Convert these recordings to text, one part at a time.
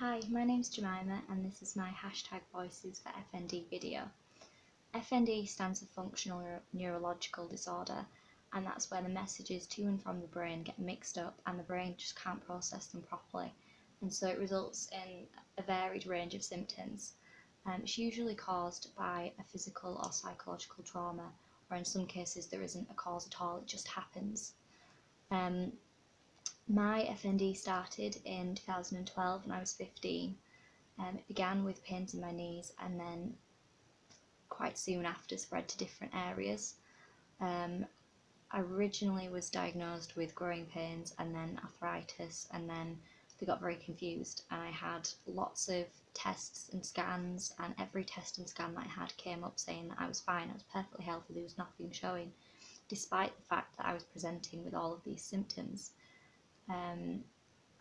Hi, my name's Jemima and this is my #voices for FND video. FND stands for Functional Neurological Disorder, and that's where the messages to and from the brain get mixed up and the brain just can't process them properly, and so it results in a varied range of symptoms. It's usually caused by a physical or psychological trauma, or in some cases there isn't a cause at all, it just happens. My FND started in 2012 when I was 15. It began with pains in my knees and then quite soon after spread to different areas. I originally was diagnosed with growing pains and then arthritis, and then they got very confused and I had lots of tests and scans, and every test and scan that I had came up saying that I was fine, I was perfectly healthy, there was nothing showing, despite the fact that I was presenting with all of these symptoms.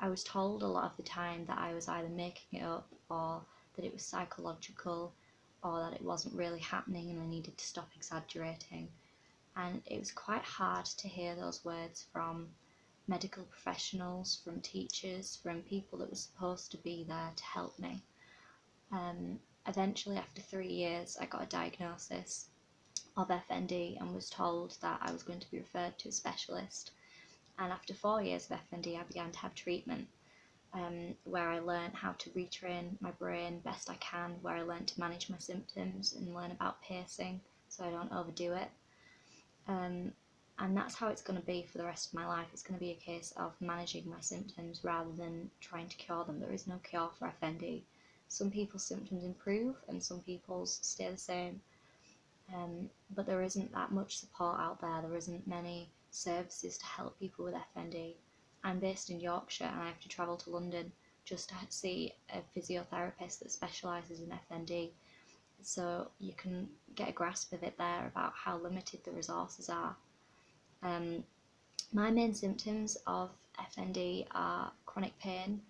I was told a lot of the time that I was either making it up, or that it was psychological, or that it wasn't really happening and I needed to stop exaggerating. And it was quite hard to hear those words from medical professionals, from teachers, from people that were supposed to be there to help me. Eventually, after 3 years, I got a diagnosis of FND and was told that I was going to be referred to a specialist. And after 4 years of FND, I began to have treatment, where I learned how to retrain my brain best I can, where I learned to manage my symptoms and learn about pacing so I don't overdo it. And that's how it's going to be for the rest of my life. It's going to be a case of managing my symptoms rather than trying to cure them. There is no cure for FND. Some people's symptoms improve and some people's stay the same. But there isn't that much support out there. There isn't many services to help people with FND. I'm based in Yorkshire and I have to travel to London just to see a physiotherapist that specialises in FND, so you can get a grasp of it there about how limited the resources are. My main symptoms of FND are chronic pain,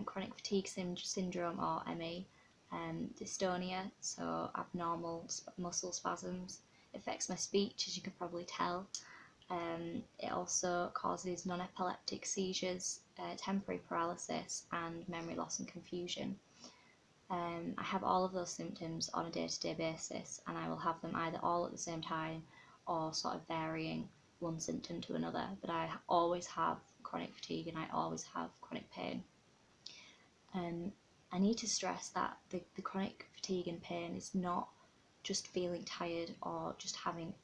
chronic fatigue syndrome or ME, dystonia, so abnormal muscle spasms. It affects my speech, as you can probably tell. It also causes non-epileptic seizures, temporary paralysis and memory loss and confusion. I have all of those symptoms on a day-to-day basis, and I will have them either all at the same time or sort of varying one symptom to another, but I always have chronic fatigue and I always have chronic pain. I need to stress that the chronic fatigue and pain is not just feeling tired or just having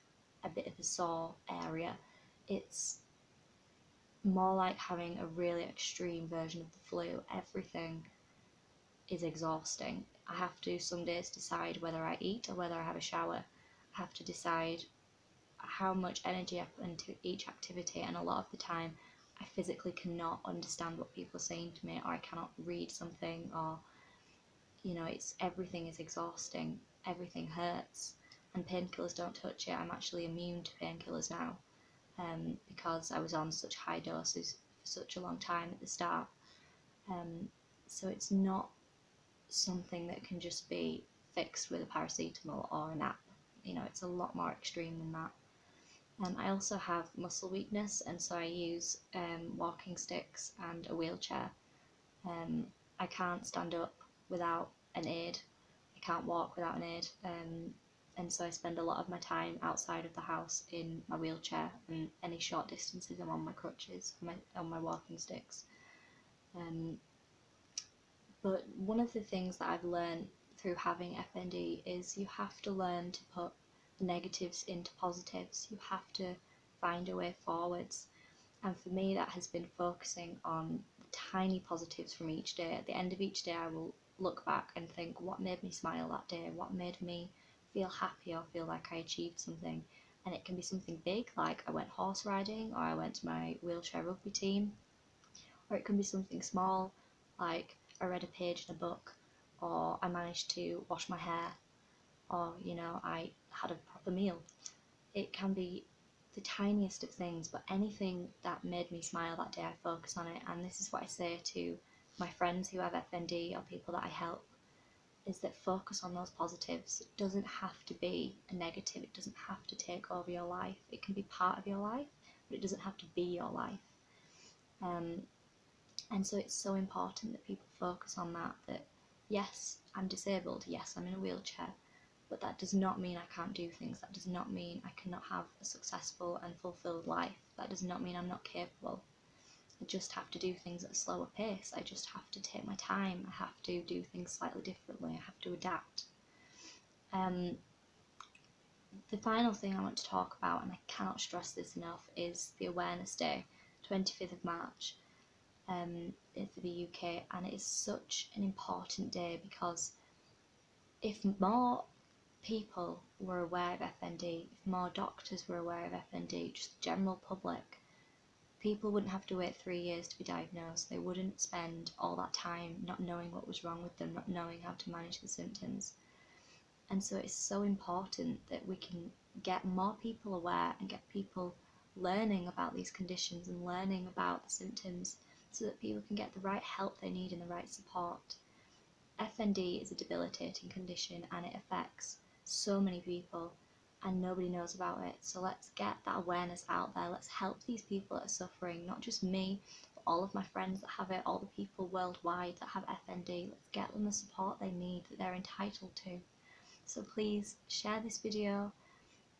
a bit of a sore area. It's more like having a really extreme version of the flu. Everything is exhausting. I have to some days decide whether I eat or whether I have a shower. I have to decide how much energy I put into each activity, and a lot of the time I physically cannot understand what people are saying to me, or I cannot read something, or everything is exhausting, everything hurts, and painkillers don't touch it. I'm actually immune to painkillers now, because I was on such high doses for such a long time at the start. So it's not something that can just be fixed with a paracetamol or a nap. It's a lot more extreme than that. I also have muscle weakness, and so I use walking sticks and a wheelchair. I can't stand up without an aid. I can't walk without an aid. And so I spend a lot of my time outside of the house in my wheelchair, and any short distances I'm on my crutches, on my walking sticks. But one of the things that I've learned through having FND is you have to learn to put the negatives into positives. You have to find a way forwards. And for me, that has been focusing on the tiny positives from each day. At the end of each day, I will look back and think, what made me smile that day? What made me feel happy or feel like I achieved something? And it can be something big, like I went horse riding, or I went to my wheelchair rugby team. Or it can be something small, like I read a page in a book, or I managed to wash my hair, or I had a proper meal. It can be the tiniest of things, but anything that made me smile that day, I focus on it. And this is what I say to my friends who have FND or people that I help, is that focus on those positives. It doesn't have to be a negative, it doesn't have to take over your life. It can be part of your life, but it doesn't have to be your life. And so it's so important that people focus on that, that yes, I'm disabled, yes, I'm in a wheelchair, but that does not mean I can't do things. That does not mean I cannot have a successful and fulfilled life. That does not mean I'm not capable. I just have to do things at a slower pace. I just have to take my time. I have to do things slightly differently. I have to adapt. The final thing I want to talk about, and I cannot stress this enough, is the Awareness Day, 25th of March, for the UK, and it is such an important day because if more people were aware of FND, if more doctors were aware of FND, just the general public, people wouldn't have to wait 3 years to be diagnosed. They wouldn't spend all that time not knowing what was wrong with them, not knowing how to manage the symptoms. And so it's so important that we can get more people aware and get people learning about these conditions and learning about the symptoms so that people can get the right help they need and the right support. FND is a debilitating condition and it affects so many people and nobody knows about it. So let's get that awareness out there. Let's help these people that are suffering, not just me, but all of my friends that have it, all the people worldwide that have FND. Let's get them the support they need, that they're entitled to. So please share this video,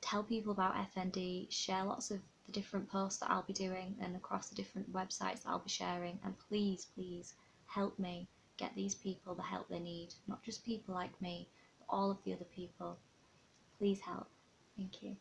tell people about FND, share lots of the different posts that I'll be doing and across the different websites that I'll be sharing, and please, please help me get these people the help they need, not just people like me, but all of the other people. Please help. Thank you.